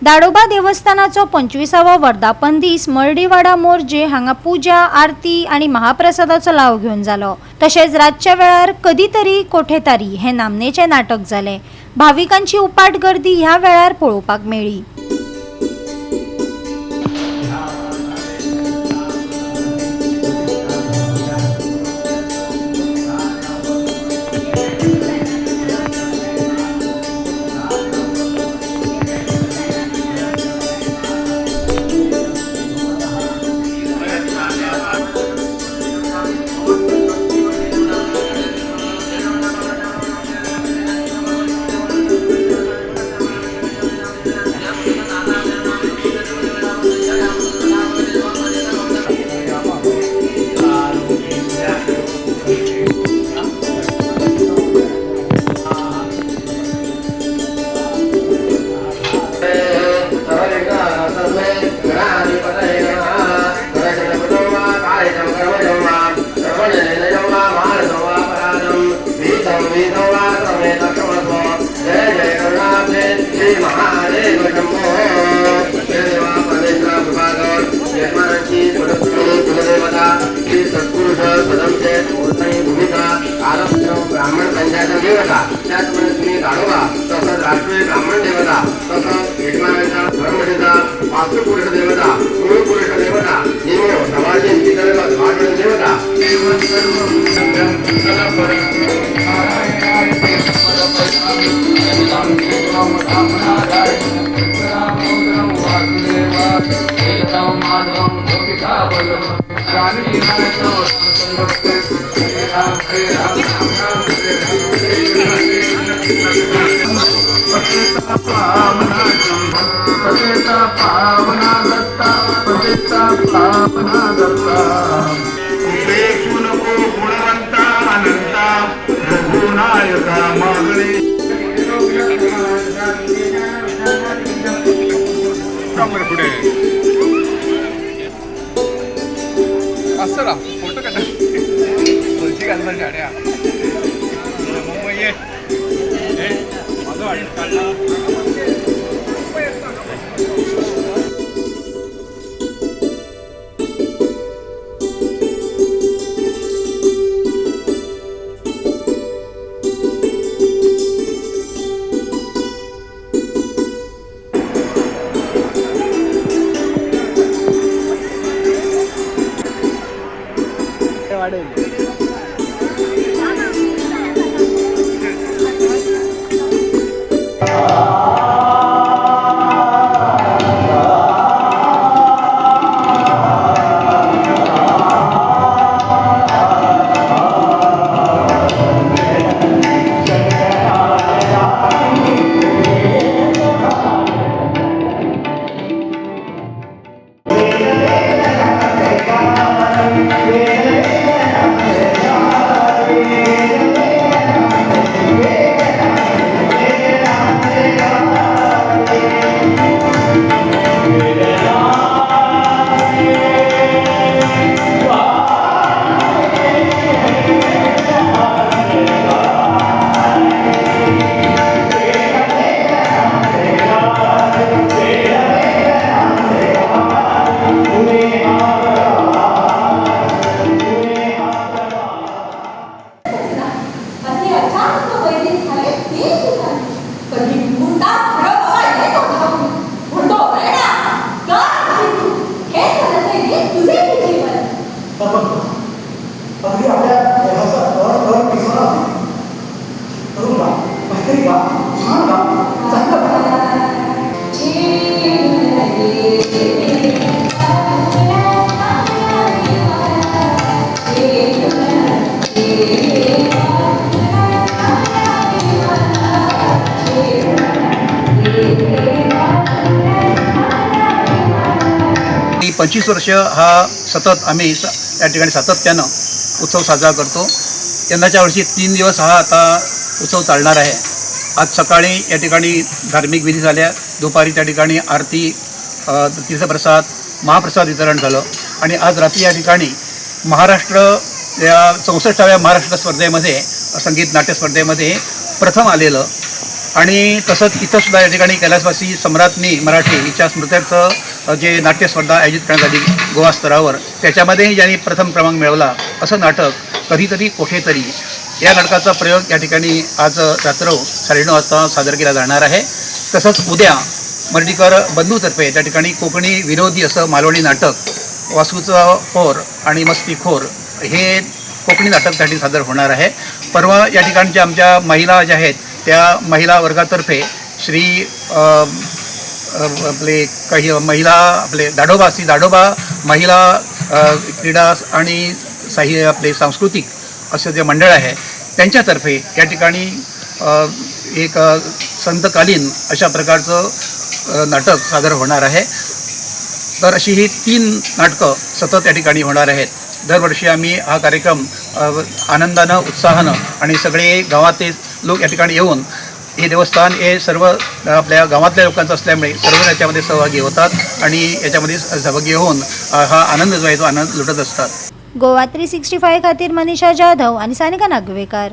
दाडोबा देवस्थानाचो 25वा वर्धापन दीस मर्डीवाडा मोर्जे हांगा पूजा आरती आणि महाप्रसादाचो लाव घेवन जालो। तशेंच रातच्या वेळार कधीतरी कोठेतारी हे नामनेचे नाटक जाले। भाविकांची उपाट गर्दी ह्या वेळार पळोवपाक मेळ्ळी। ब्राह्मण पंचायत देवता त्याचप्रमाणे तुम्ही दाडोबा तसंच राष्ट्रीय ब्राह्मण देवता तसंच यजमानाचा धर्मदेवता वास्तुपुरुष देवता मूळपुरुष देवता निमो समाजी निकलगत वाढवण देवता फोटो काढा गाड्या मुंबई माझं वाटत काढला ती 25 वर्ष हा सतत आम्ही या ठिकाणी सातत्यानं उत्सव साजरा करतो। यंदाच्या वर्षी 3 दिवस हा आता उत्सव चालणार आहे। आज सकाळी या ठिकाणी धार्मिक विधी झाल्या, दुपारी त्या ठिकाणी आरती, तीर्थप्रसाद, महाप्रसाद वितरण झालं आणि आज रात्री या ठिकाणी महाराष्ट्र या 64व्या महाराष्ट्र स्पर्धेमध्ये संगीत नाट्य स्पर्धेमध्ये प्रथम आलेलं आणि तसंच इथं सुद्धा या ठिकाणी कैलासवासी सम्राज्ञी मराठी हिच्या स्मृत्याचं जे नाट्यस्पर्धा आयोजित करण्यात आली गोवा स्तरावर, त्याच्यामध्ये ज्यांनी प्रथम क्रमांक मिळवला असं नाटक कधीतरी कोठेतरी या नाटकाचा प्रयोग या ठिकाणी आज रात्र 9:30 वाजता सादर केला जाणार आहे. तसंच उद्या मर्डीकर बंधूतर्फे त्या ठिकाणी कोकणी विरोधी असं मालवणी नाटक वासूचा फोर आणि मस्तीखोर हे कोकणी नाटकसाठी सादर होणार आहे. परवा या ठिकाणच्या आमच्या महिला ज्या आहेत त्या महिला वर्गातर्फे श्री आपले काही महिला आपले दाढोबा महिला क्रीडा आणि आपले सांस्कृतिक असं जे मंडळ आहे त्यांच्यातर्फे या ठिकाणी एक संतकालीन अशा प्रकारचं नाटक सादर होणार आहे. तर अशी ही 3 नाटकं सतत या ठिकाणी होणार आहेत. दरवर्षी आम्ही हा कार्यक्रम आनंदानं उत्साहानं आणि सगळे गावातील लोक या ठिकाणी येऊन हे देवस्थान हे सर्व आपल्या गावातल्या लोकांचं असल्यामुळे सर्व याच्यामध्ये सहभागी होतात आणि याच्यामध्ये सहभागी होऊन हा आनंद जो आहे तो आनंद लुटत असतात. गोवा 365 खातीर मनीषा जाधव आणि सानिका नागवेकर.